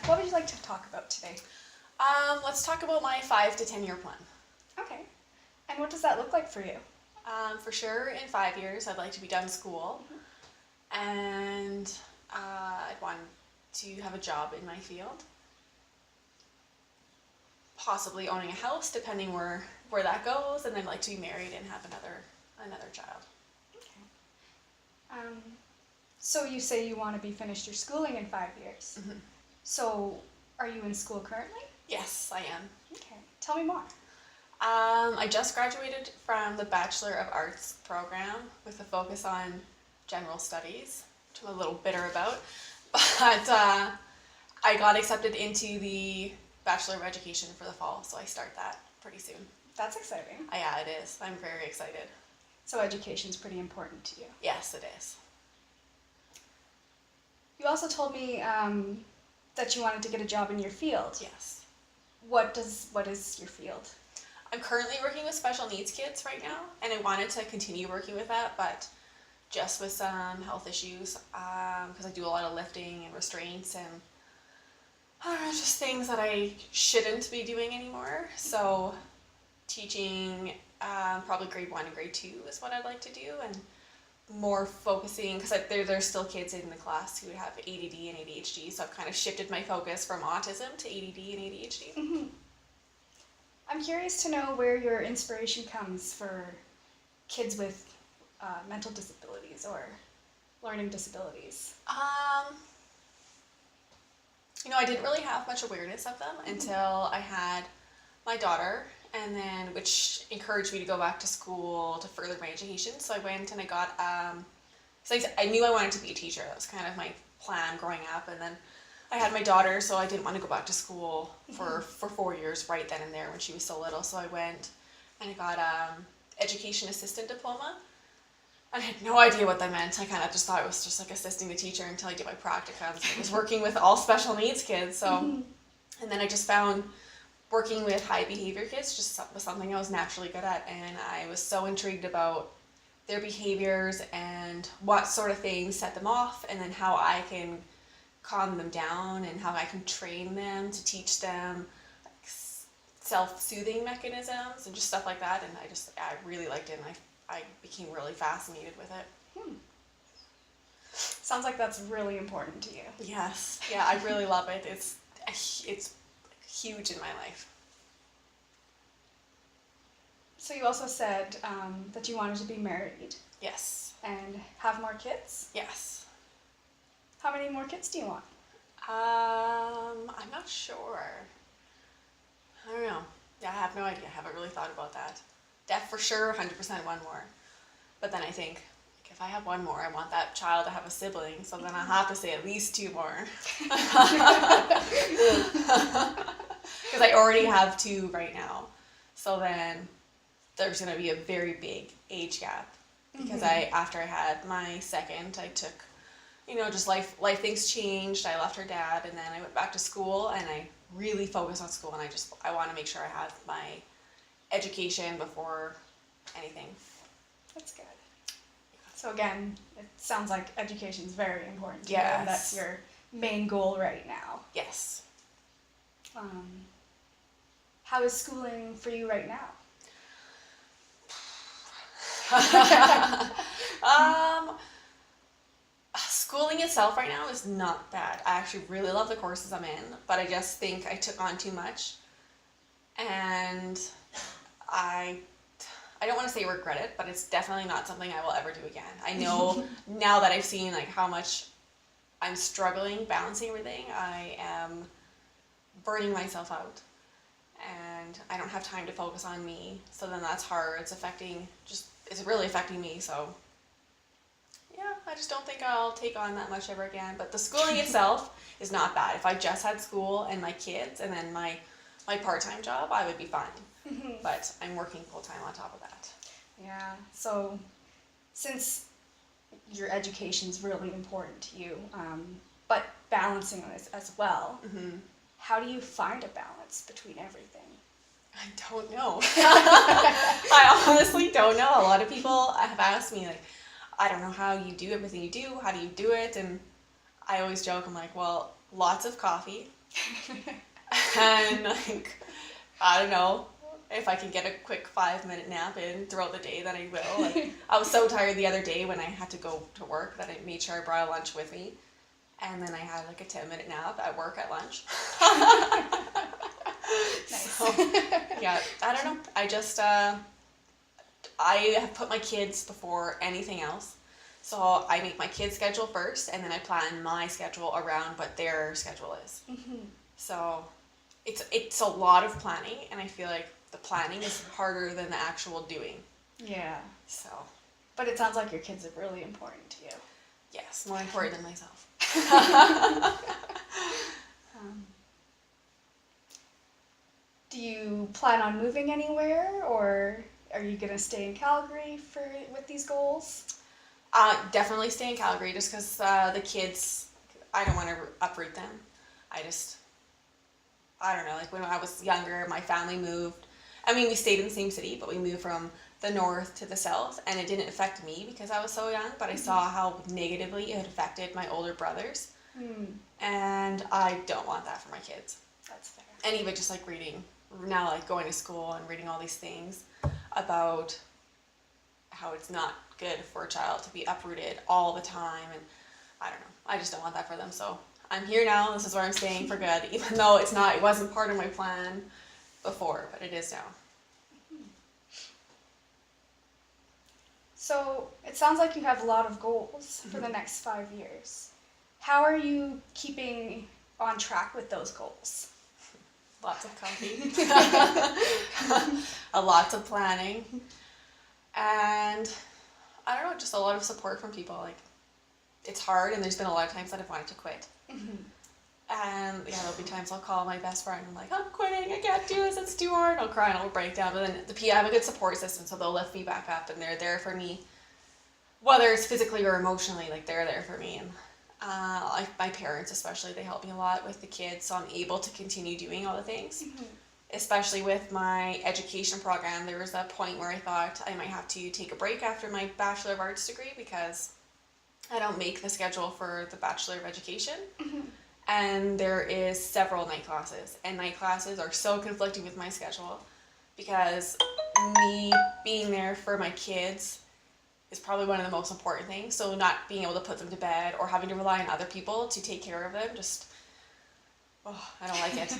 what would you like to talk about today? Let's talk about my 5 to 10 year plan. Okay. And what does that look like for you? For sure, in 5 years, I'd like to be done school, and I'd want to have a job in my field, possibly owning a house, depending where that goes, and I'd like to be married and have another child. Okay. So you say you want to be finished your schooling in 5 years. Mm-hmm. So are you in school currently? Yes, I am. Okay. Tell me more. I just graduated from the Bachelor of Arts program with a focus on general studies, which I'm a little bitter about, but I got accepted into the Bachelor of Education for the fall, so I start that pretty soon. That's exciting. Yeah, it is. I'm very excited. So education's pretty important to you. Yes, it is. You also told me that you wanted to get a job in your field. Yes. What is your field? I'm currently working with special needs kids right now, and I wanted to continue working with that, but just with some health issues, because I do a lot of lifting and restraints and just things that I shouldn't be doing anymore. So teaching probably grade 1 and grade 2 is what I'd like to do, and more focusing, because there's still kids in the class who have ADD and ADHD, so I've kind of shifted my focus from autism to ADD and ADHD. Mm-hmm. I'm curious to know where your inspiration comes for kids with mental disabilities or learning disabilities. I didn't really have much awareness of them until I had my daughter, and then which encouraged me to go back to school to further my education. So I went and I got, so I knew I wanted to be a teacher. That was kind of my plan growing up, and then I had my daughter, so I didn't want to go back to school for 4 years right then and there when she was so little. So I went and I got education assistant diploma. I had no idea what that meant. I kind of just thought it was just like assisting the teacher until I did my practicums. I was working with all special needs kids, so, and then I just found working with high behavior kids just was something I was naturally good at, and I was so intrigued about their behaviors and what sort of things set them off, and then how I can calm them down and how I can train them to teach them self-soothing mechanisms and just stuff like that. And I really liked it, and I became really fascinated with it. Sounds like that's really important to you. Yes, yeah, I really love it. It's huge in my life. So you also said that you wanted to be married. Yes. And have more kids? Yes. How many more kids do you want? I'm not sure. I don't know. Yeah, I have no idea. I haven't really thought about that. For sure, 100% one more. But then I think, if I have one more, I want that child to have a sibling, so then I have to say at least 2 more. Because I already have 2 right now. So then there's going to be a very big age gap. Because after I had my second, I took, just life things changed. I left her dad, and then I went back to school, and I really focused on school, and I want to make sure I have my education before anything. That's good. So again, it sounds like education is very important to you, Yes. and that's your main goal right now. Yes. How is schooling for you right now? Schooling itself right now is not bad. I actually really love the courses I'm in, but I just think I took on too much, and I don't want to say regret it, but it's definitely not something I will ever do again. I know now that I've seen how much I'm struggling balancing everything, I am burning myself out, and I don't have time to focus on me. So then that's hard. It's really affecting me. So yeah, I just don't think I'll take on that much ever again. But the schooling itself is not bad. If I just had school and my kids and then my part-time job, I would be fine. But I'm working full-time on top of that. Yeah, so since your education is really important to you, but balancing this as well, how do you find a balance between everything? I don't know. I honestly don't know. A lot of people have asked me, I don't know how you do everything you do. How do you do it? And I always joke, I'm like, well, lots of coffee, And like, I don't know, if I can get a quick 5-minute nap in throughout the day, then I will. Like, I was so tired the other day when I had to go to work that I made sure I brought a lunch with me. And then I had like a 10-minute nap at work at lunch. Nice. So, yeah, I don't know. I just, I have put my kids before anything else. So I make my kids' schedule first, and then I plan my schedule around what their schedule is. Mm-hmm. So it's a lot of planning, and I feel like the planning is harder than the actual doing. Yeah. So, But it sounds like your kids are really important to you. yes, more important than myself. Do you plan on moving anywhere, or are you gonna stay in Calgary with these goals? Definitely stay in Calgary just because the kids, I don't want to uproot them. I don't know, like when I was younger, my family moved. I mean, we stayed in the same city, but we moved from the north to the south, and it didn't affect me because I was so young, but I saw how negatively it had affected my older brothers. And I don't want that for my kids. That's fair. And even just like reading, now like going to school and reading all these things about how it's not good for a child to be uprooted all the time, and I don't know, I just don't want that for them. So I'm here now, this is where I'm staying for good, even though it wasn't part of my plan before, but it is now. So it sounds like you have a lot of goals for the next 5 years. How are you keeping on track with those goals? Lots of coffee. Lots of planning. And I don't know, just a lot of support from people. Like, it's hard, and there's been a lot of times that I've wanted to quit. And yeah, there'll be times I'll call my best friend. I'm like, I'm quitting. I can't do this. It's too hard. I'll cry and I'll break down. But then I have a good support system, so they'll lift me back up, and they're there for me, whether it's physically or emotionally. Like, they're there for me. And like my parents, especially, they help me a lot with the kids, so I'm able to continue doing all the things. Especially with my education program, there was a point where I thought I might have to take a break after my Bachelor of Arts degree because I don't make the schedule for the Bachelor of Education. And there is several night classes, and night classes are so conflicting with my schedule because me being there for my kids is probably one of the most important things. So not being able to put them to bed or having to rely on other people to take care of them, I don't like it.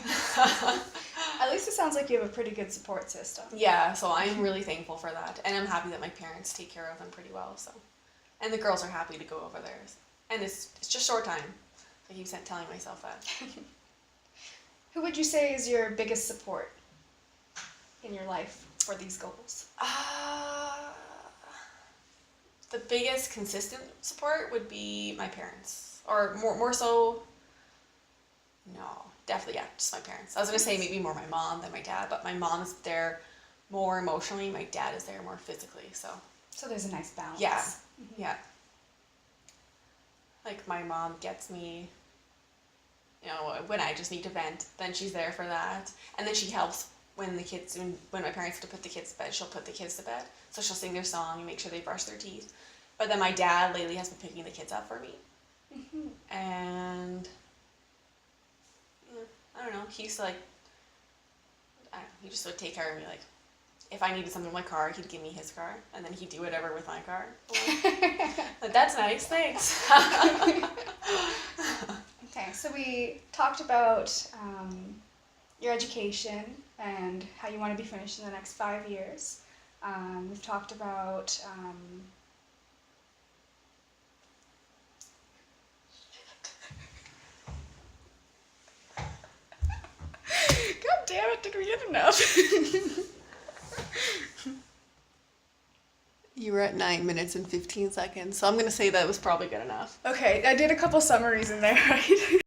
At least it sounds like you have a pretty good support system. Yeah, so I'm really thankful for that, and I'm happy that my parents take care of them pretty well. So, and the girls are happy to go over there, and it's just short time. I keep telling myself that. Who would you say is your biggest support in your life for these goals? The biggest consistent support would be my parents, or more so. No, definitely, yeah, just my parents. I was gonna say maybe more my mom than my dad, but my mom's there more emotionally. My dad is there more physically. So there's a nice balance. Yeah, yeah. Like my mom gets me, when I just need to vent, then she's there for that. And then she helps when my parents have to put the kids to bed, she'll put the kids to bed. So she'll sing their song and make sure they brush their teeth. But then my dad lately has been picking the kids up for me. And I don't know, he used to he just would take care of me. Like, if I needed something with my car, he'd give me his car, and then he'd do whatever with my car. But that's nice, thanks. Okay, so we talked about your education and how you want to be finished in the next 5 years. We've talked about God damn it, did we get enough? You were at 9 minutes and 15 seconds, so I'm going to say that was probably good enough. Okay, I did a couple summaries in there, right?